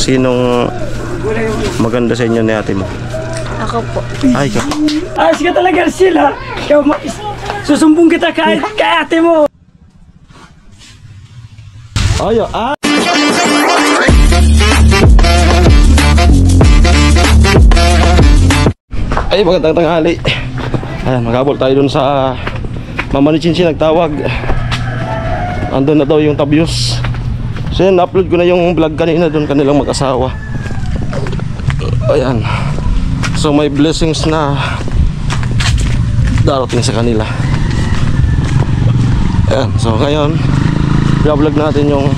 Sinong maganda sa inyo ni ate mo? Ako po. Ay, ka. Ayos ka talaga sila. Susumbong kita kay ate mo. Ayo, Ay, magandang tanghali. Ayan, maghabol tayo dun sa mama ni Chinchi nagtawag. Andun na daw yung tabios. So yan, upload ko na yung vlog kanina dun kanilang mag-asawa. Ayan. So may blessings na darating sa kanila. Ayan, so ngayon i-vlog natin yung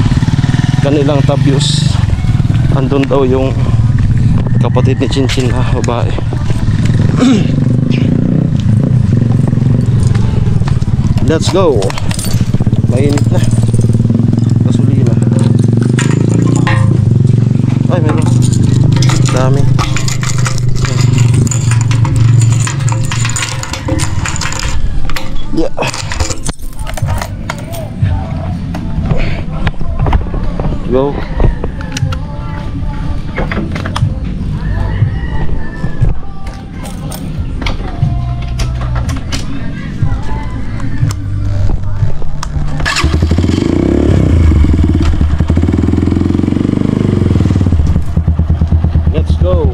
kanilang tabios. Andun daw yung kapatid ni Chinchin na babae. Let's go. Mainit na. Gasolina. Ay, meron. Dami. Yeah. Go. Let's go.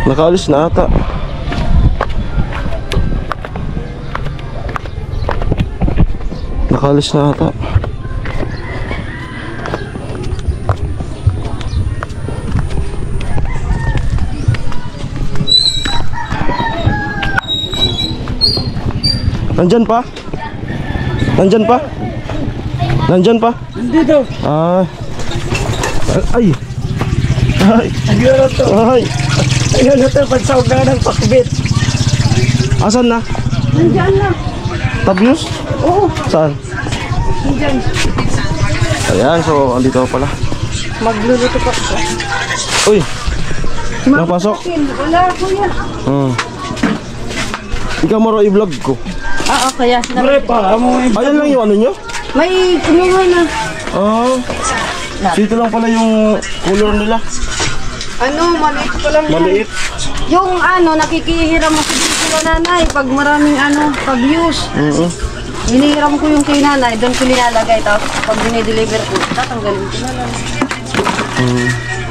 Nakaalis na ata. Nakaalis na ata. Nandyan pa? Nandyan pa? Nandyan pa? Dito. Ay. Ay. Siguro to. Ay. Ayun na to, pagsawag na ng pakbit. Asan na? Nandiyan na. Tabios? Oo. Saan? Nandiyan. Ayan, so andito pala. Magluluto pa ako. Uy. Napasok? Wala, kuya. Ikaw maro i-vlog ko. Oo, kaya. Pre pa, Ayan lang yung ano nyo? May kumuha na. Dito lang pala yung color nila. Ano, maliit pa lang yan. Maliit. Yung ano, nakikihiram mo sa nanay pag maraming ano, pag-use. Hinihiram ko yung kay nanay, doon ko nilalagay. Tapos pag dinideliver ko, tatanggalin ko na lang.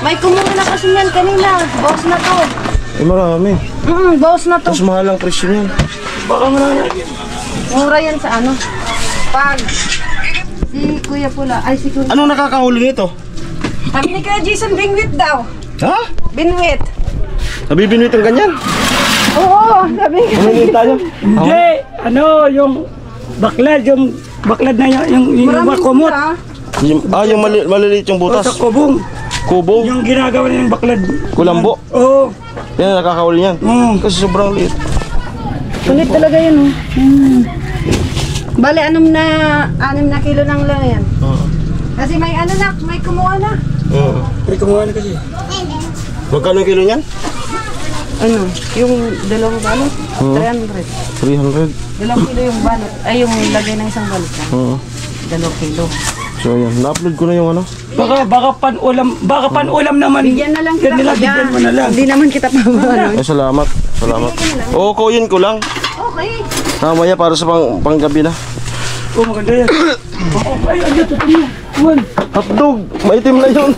May kumuha na kasi yan kanina. Bawas na to. Marami. Bawas na to. Tapos mahal ang presyo niyan. Baka marami. Mura yan sa ano. Pag si Kuya Pula, ay si Kuya. Anong nakakahuli nito? Sabi ni Kuya Jason, binwit daw. Ha? Binwit. Nabibinwit ang ganyan? Oo, sabi ni Ano tayo? Hindi, ano, yung baklad na yung Maraming kumot. sila. Yung maliliit yung O butas. sa kubong. Kubo. Yung ginagawa niya yung baklad. Kulambo. Oo. Yan ang nakakahuli niyan. Kasi sobrang liit. Kulit talaga yun, oh. Bale, 6 na kilo ng lang yan. Kasi may ano na, may kumuha na. May kumuha na kasi. Magkano yung kilo niyan? Ano, yung 2 balot, 300. 300. 2 kilo yung balot, ay yung lagay ng isang balot na. 2 kilo. So ayan, na-upload ko na yung ano. Baka pan-ulam naman. Bigyan na lang kita Bigyan mo na lang. Hindi naman kita pa ano. Ay, salamat. Oo, kuyin ko lang. Okay. Mamaya para sa panggabi na. Oh, maganda yan. Ay, ito mo. Juan. Hotdog! Maitim na yun.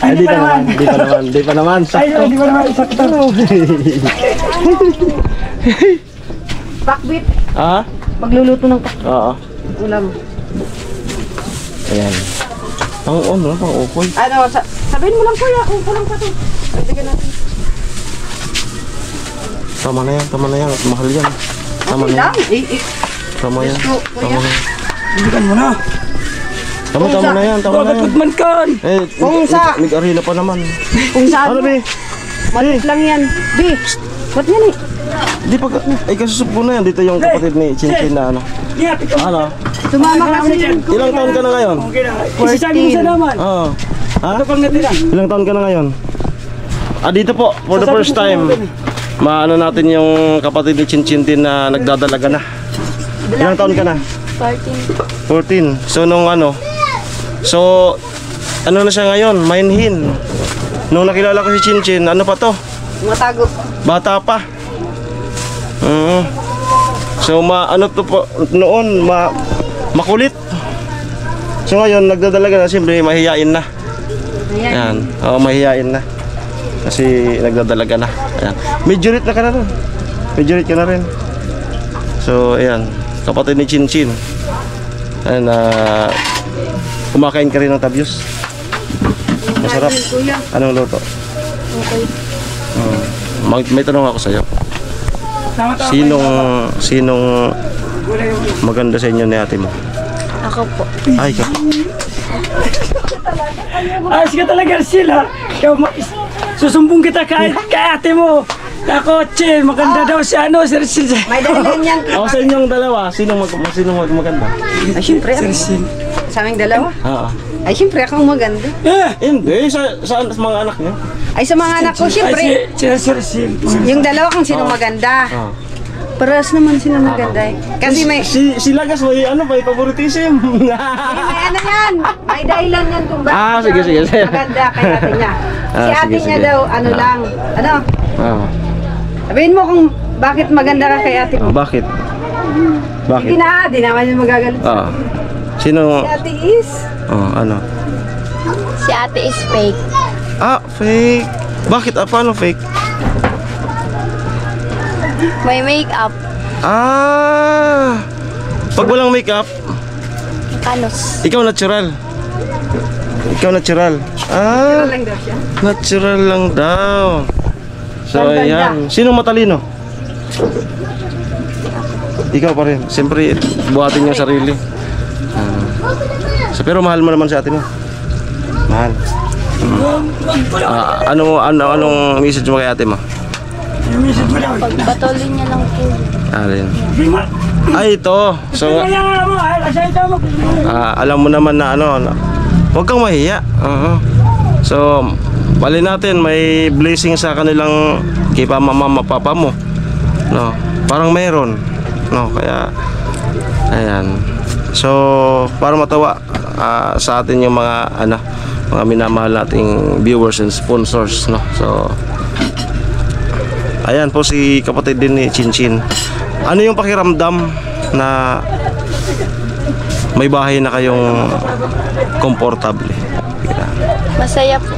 Ay, di pa naman. Ay, di ba naman isakto? Pakbit. Ha? Magluluto ng pakbit. Oo. Ulam. Ayan. Pang ukoy. Ano, sabihin mo lang kuya kung kulang pa to. Bigyan natin. Tama na yan. Mahal yan. Tama na yan. Lang. Tama yan. Kuya. Bigyan mo na. Tama na yan. Bakit magman kan? Eh, Kung sa- nag-arila pa naman. Kung saan Ano, mo. Bi? Malit lang yan. Bi, ba't yan eh? Di pa, ay kasusup ko na yan. Dito yung kapatid ni Chinchin na ano. Niya, pito. Ano? Sumama kasi yun. Ilang taon ka na ngayon? Okay na. Isasabi mo sa naman. Oo. Ha? Ito pang natira. Ilang taon ka na ngayon? Dito po, for the first time, maano natin yung kapatid ni Chinchin din na nagdadalaga na. Ilang taon ka na? 14. So nung ano, so ano na siya ngayon, mainhin. Nung nakilala ko si Chinchin, ano pa to? Matago. Bata pa. So ano to po, noon makulit. So ngayon nagdadalaga na, siyempre mahihain na. Ayan. Yan. Oo, mahihain na. Kasi nagdadalaga na. Ayan. Majorit na ka na rin. Majorit ka na rin. So, ayan. Kapatid ni Chinchin. Ayan, kumakain ka rin ng tabyos. Masarap. Kuya. Anong luto? Okay. May tanong ako sa'yo. Tama-tama. Sinong maganda sa inyo ni ate mo? Ako po. Ay, ka. Ayos ka talaga sila. Susumbong kita kay ate mo. Kakotse, maganda daw si ano, si Rachel. May dahilan yan. Ako sa inyong dalawa, sinong maganda? Ay, syempre ako. Sa aming dalawa. Oo. Ay, syempre akong maganda. Hindi, sa mga anak niyo. Ay, sa mga anak ko, syempre. Si Rachel. Yung dalawa kung sino maganda. Parehas naman sila maganda eh. Kasi may... Si Lagas may favoritism. May ano yan. May dahilan yan kung bakit Sige. siya maganda kay ate niya. Si ate sige. niya daw, ano lang. Ano? Oo. Sabihin mo kung bakit maganda ka kay ate mo. Bakit? Hindi na, di naman yung magagalit. Oo. Sino? Si ate is... Ano? Si ate is fake. Fake. Bakit? Paano fake? May makeup. Pag walang makeup, Kanos. ikaw natural. lang daw siya. Natural lang daw. So, Ganda. ayan. Sino matalino? Ikaw pa rin. Siyempre, buhatin yung sarili. Pero mahal mo naman si ate mo. Mahal. Anong message mo kay ate mo? Pagpatuloy niya lang po. Alin? Ito. So, alam mo naman na huwag kang mahiya. So, bali natin, may blessing sa kanilang kay mama, papa mo. No, parang mayroon. No, kaya, ayan. So, para matawa sa atin yung mga minamahal nating viewers and sponsors, no. So, ayan po si kapatid din ni Chinchin. Ano yung pakiramdam na May bahay na kayong komportable. Masaya po.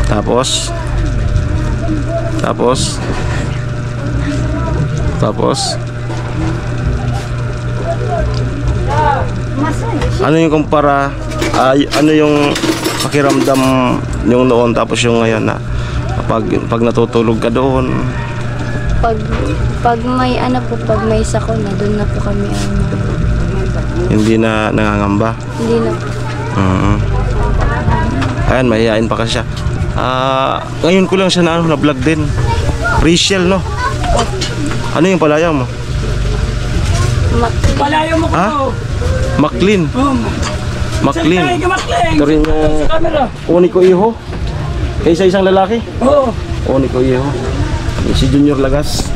Tapos ano yung kumpara, ano yung pakiramdam yung noon tapos yung ngayon na pag natutulog ka doon? Pag may ano po, pag may sakuna, doon na po kami Hindi na nangangamba. hindi na po. Ayan, mahihain pa kasi siya. Ngayon ko lang siya na vlog din. Rachel, no? Ano yung palaya mo? Palayo mo ko. Ha? Maclean. Maclean. Saan tayo ka, Maclean? Ito rin yung Sa camera. uni ko iho. Kaysa isang lalaki. Oo. Uni ko iho. Si Junior Lagas.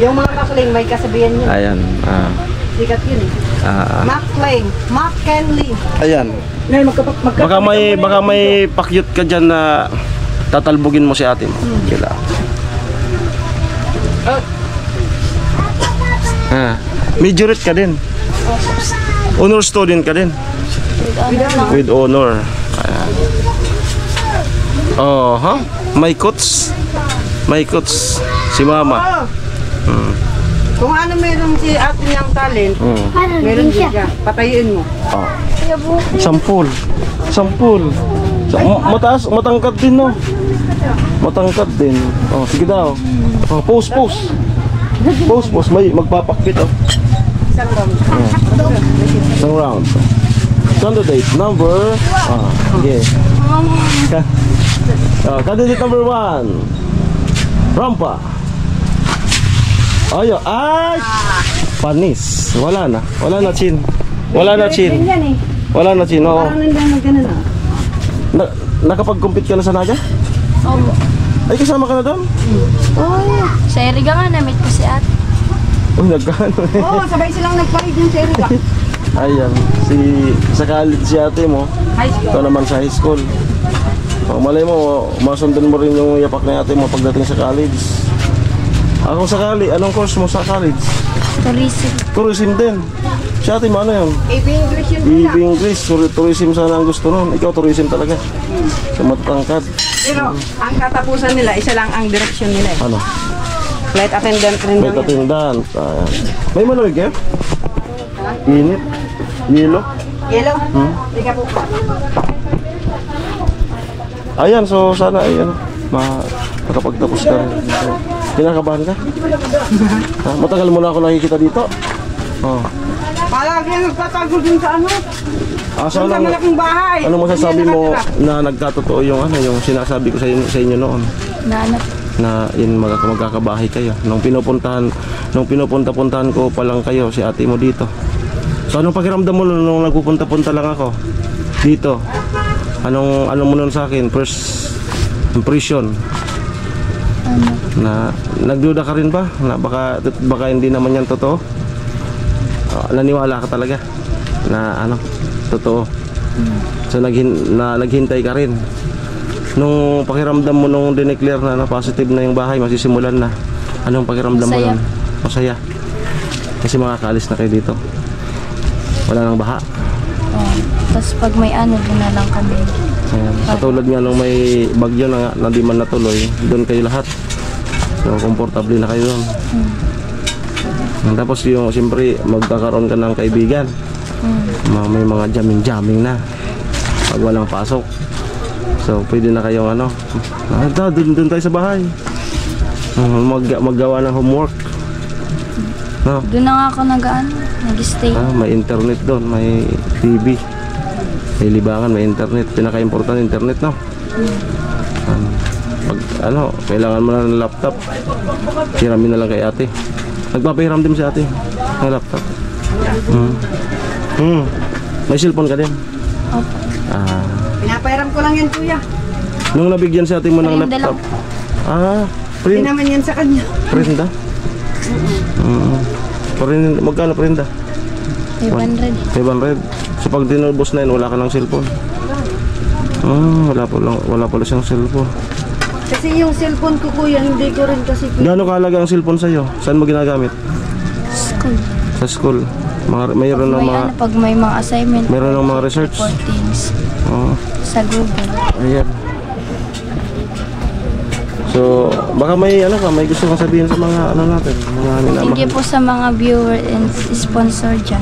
Yung mga makling, may kasabihan yun. Ayan. Sikat yun eh. Makling, McKinley. Ayan. Ngayon, Baka may pakyut ka dyan na tatalbugin mo si ate mo. Kila. Majorette ka din. Honor student ka din. With honor. Ayan. Oh, ha? May coach. May coach. Si mama. Kung ano meron si ate niyang talent, meron din siya. Patayuin mo. Oh. Sampul. Matangkad din, no? Matangkad din. Oh, sige daw. Oh, pose. May magpapakpit, oh. Isang round. Candidate number yeah. Candidate number 1. Rampa. Ay, panis. Wala na chin. Oo. Parang nandang ganun ah. Nakapag-compete ka na sa Naga? Oo. Ay, kasama ka na doon? Sa Eriga nga, na-meet ko si ate. Uy, nagkano eh. Oo, sabay silang nagparid yung series ah. Ayan, sa college si ate mo, High school. ito naman sa high school. Malay mo, masundan mo rin yung yapak na ate mo pagdating sa college. Ako sa college, anong course mo sa college? Tourism. Tourism din. Si ate mo, ano yun? AB English yun nila. EB English, tourism sana ang gusto nun. Ikaw tourism talaga. Sa matangkad. Pero ang katapusan nila, isa lang ang direction nila eh. Ano? Flight attendant rin May lang yun. attendant. Ayan. May malamig eh? Init. Yelo. Yellow? Teka po. Ayan, so sana ay ano, makapagtapos ka rin. Kinakabahan ka? Matagal mo na ako nakikita dito. Oh. Palagi ang nagtatago din sa ano. So Sa malaking bahay. ano masasabi Hindi mo nakatira. na nagkatotoo yung ano, yung sinasabi ko sa inyo noon na in magkakabahay kayo nung pinupunta-puntahan ko pa lang kayo si ate mo dito. So anong pakiramdam mo nung nagpupunta-punta lang ako dito? Anong mo nun sa akin? First impression? Na nagduda ka rin ba? Na baka hindi naman yan totoo? Naniwala ka talaga na ano, totoo. So naghintay ka rin. Nung pakiramdam mo nung dineclare na positive na yung bahay, masisimulan na. Anong pakiramdam mo Masaya. nun? Masaya. Kasi makakaalis na kayo dito. Wala nang baha. Tapos pag may ano, doon na lang kami. Ayan. Katulad nga nung may bagyo na di man natuloy, doon kayo lahat. So, komportable na kayo doon. Tapos yung, siyempre, magkakaroon ka ng kaibigan. May mga jamming na. Pag walang pasok. So, pwede na kayong ano, doon tayo sa bahay. Maggawa ng homework. No? Doon na nga ako nag-stay. May internet doon, may TV. May libangan, may internet. Pinaka-important internet, no? Pag kailangan mo na ng laptop, hiramin na lang kay ate. Nagpapahiram din si ate ng laptop. May cellphone ka din? Opo. Pinapairam ko lang yan, kuya. Nung nabigyan si ate mo ng Prenda laptop. lang. Hindi naman yan sa kanya. Prenda? Magkano prenda? 500. 500. So pag tinubos na yun, wala ka ng cellphone. Wala pala siyang cellphone. Kasi yung cellphone ko, kuya, hindi ko rin kasi... Gaano kahalaga ang cellphone sa'yo? Saan mo ginagamit? School. Sa school. Mayroon ng May mga... ano, pag may mga assignment. Meron ng mga research. Reportings Oh, sa Google. ayan. So, baka may ano ka, may gusto kang sabihin sa mga ano natin, mga Thank you minamahal. po sa mga viewer and sponsor dyan.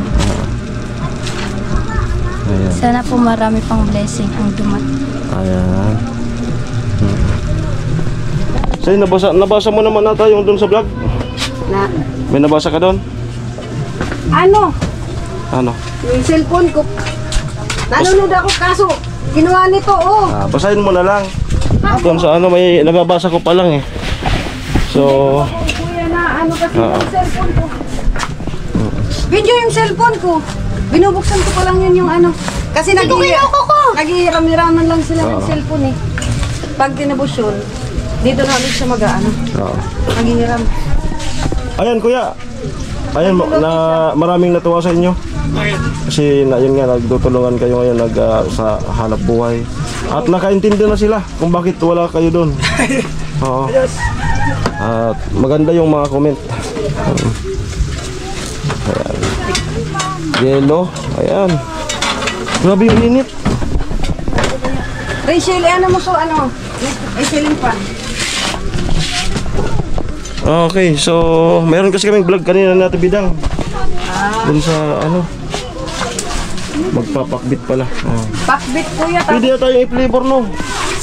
Ayan. Sana po marami pang blessing ang dumating. Ayan. So, nabasa mo naman nata yung dun sa vlog? Na, May nabasa ka doon? ano? Ano? Yung cellphone ko. Nanonood ako kaso kinuha nito, oh. Basahin mo na lang. Doon sa ano, may nababasa ko pa lang eh. So, Kuya na ano kasi yung cellphone ko. Video yung cellphone ko. Binubuksan ko pa lang yun yung ano. Kasi naghihiram-hiraman lang sila ng cellphone eh. Pag tinabos yun, dito na ulit siya mag-ano. oo. Naghihiram. Ayan kuya. Ayan, maraming natuwa sa inyo. Kasi yun nga, nagtutulungan kayo ngayon sa hanap buhay. At nakaintindi na sila kung bakit wala kayo doon. Oo. At maganda yung mga comment. Ayan. Yellow. Ayan. Grabe yung init. Rachel, ano mo so ano? Ay, ceiling fan. Okay, so meron kasi kaming vlog kanina natin bidang. Doon sa ano, magpapakbit pala. Oh. Pakbit kuya. Pwede na tayong i-flavor no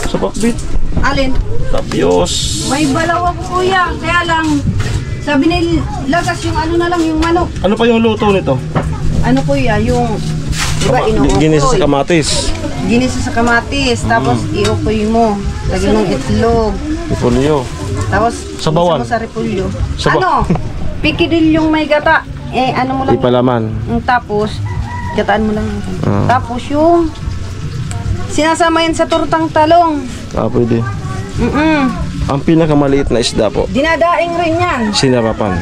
sa pakbit. Alin? Tapios. May balaw ako kuya. Kaya lang, sabi ni Lagas yung ano na lang, yung manok. Ano pa yung luto nito? Ano kuya, yung... Diba inuukoy? Ginisa sa kamatis. Ginisa sa kamatis. Tapos iukoy mo. Lagyan ng itlog. Ipolyo. Tapos Sabawan. isa mo sa repulyo. Sabaw. Ano? Pikidil yung may gata. Eh, ano mo lang. Ipalaman. Tapos, gataan mo lang. Ah. Tapos yung... Sinasama yan sa tortang talong. Pwede. Ang pinakamaliit na isda po, Dinadaing rin yan. sinarapan.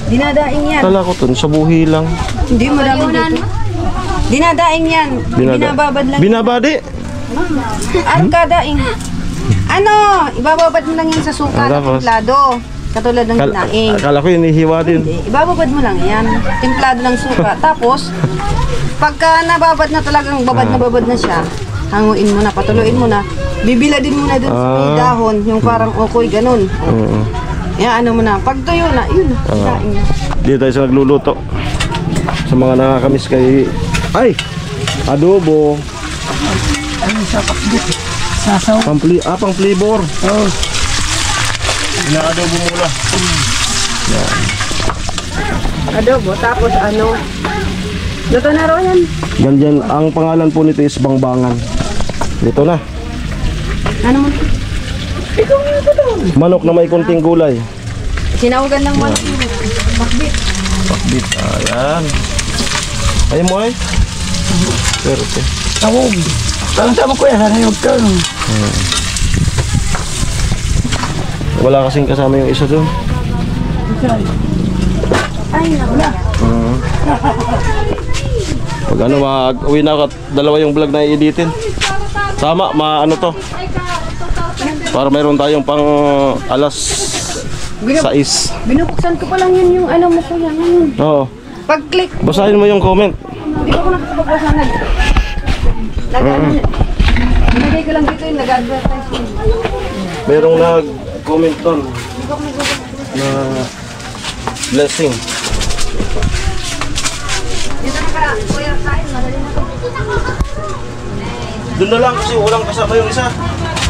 Dinadaing yan. Kala ko dun, sa buhi lang. Hindi mo dito. Dinadaing yan. Binababad lang. Binabadi? Arkadaing. Ano? Ibababad mo lang yan sa suka na Tapos? templado. Katulad ng dinaing. Akala ko inihiwa din. Ibababad mo lang yan. Templado ng suka. Tapos, pagka nababad na talagang babad na siya, hanguin mo na, patuluin mo na, bibiladin mo na dun sa may dahon, yung parang okoy, ganun. Yan, ano mo na. Pag tuyo na, yun. Daing na. Dito tayo sa nagluluto. Sa mga nakakamiss kay... Ay! Adobo. Sasaw. Pang flavor. Oh. Ina-adobo muna. Adobo, tapos ano? Luto na raw yan. Ganyan, ang pangalan po nito is Bangbangan. Dito na. Ano mo? Manok na may konting gulay. Sinawagan lang mo. Bakbit. Pakbit. Ayan. Ayaw mo ay? Pero okay. Tawog. Tama ko yan. Sana yung ka. Wala kasing kasama yung isa doon. Ay, wala. Pag ano, mag-uwi na ako at dalawa yung vlog na i-editin. Tama, ano to. Para mayroon tayong pang alas 6. Binubuksan ko pa lang yun yung ano mo kuya ngayon. Oo. Pag-click, Basahin mo yung comment. hindi ko nakakapagbasa na. Nilagay ko lang dito yung nag-advertise yun. Mayroong nag-comment doon na blessing. Dito na ka, kuya, kain, madali na to. Doon na lang kasi walang kasama yung isa.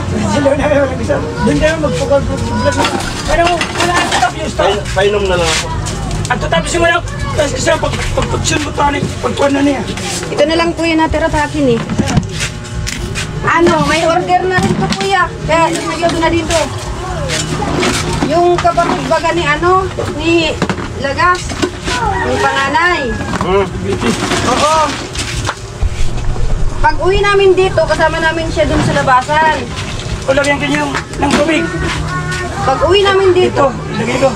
Sila na yung isa. Doon na yung magpapag-vlog. Pero wala ang tapos. Painom na lang ako. At tapos yung wala. Tapos kasi pag-pagsun mo tayo. Pagkuhan na niya. Ito na lang kuya natira sa akin eh. Ano, may order na rin to kuya. Kaya lumagyan ko na dito. Yung kapatid baga ni ano, ni Lagas. Yung panganay. Oo. Pag uwi namin dito, kasama namin siya dun sa labasan. O lagyan ka niyo ng tubig. Pag uwi namin dito, Lagay ko.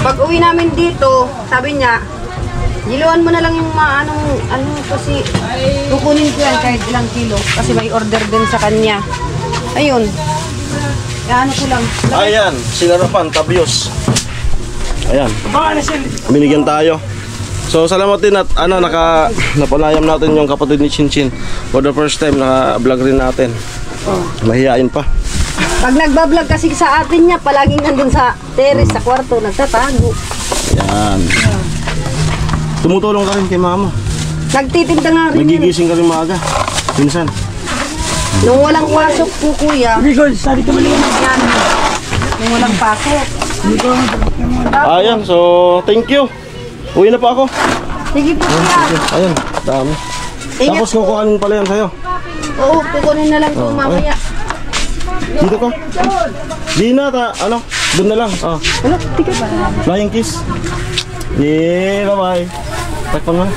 pag uwi namin dito, sabi niya, diluan mo na lang yung ano kasi kukunin ko yan kahit ilang kilo kasi may order din sa kanya. Ayun. Kaya ano ko lang. Ayan, sinarapan, tabios. Ayan, Baka na sila. binigyan tayo. So salamat din at napanayam natin yung kapatid ni Chinchin. For the first time naka-vlog rin natin. Mahihain pa. Pag nagbablog kasi sa atin niya, palaging nandun sa terrace, sa kwarto, nagtatago. Yan. Tumutulong ka rin kay mama. Nagtitinda nga rin yan. Nagigising ka rin maaga. Minsan. Nung walang pasok po, kuya. Bigol, sari ka mali. Yan. Nung walang pasok. Ayan, so thank you. Uwi na pa ako. Sige po, kuya. Ayun, dami. Ingat Tapos kukuhanin pala yan sa'yo. Oo, kukunin na lang po mamaya. Dito ka. Di na, doon na lang. Ano? Tika ba? Flying kiss. Yeah, bye-bye. Takpan mo na.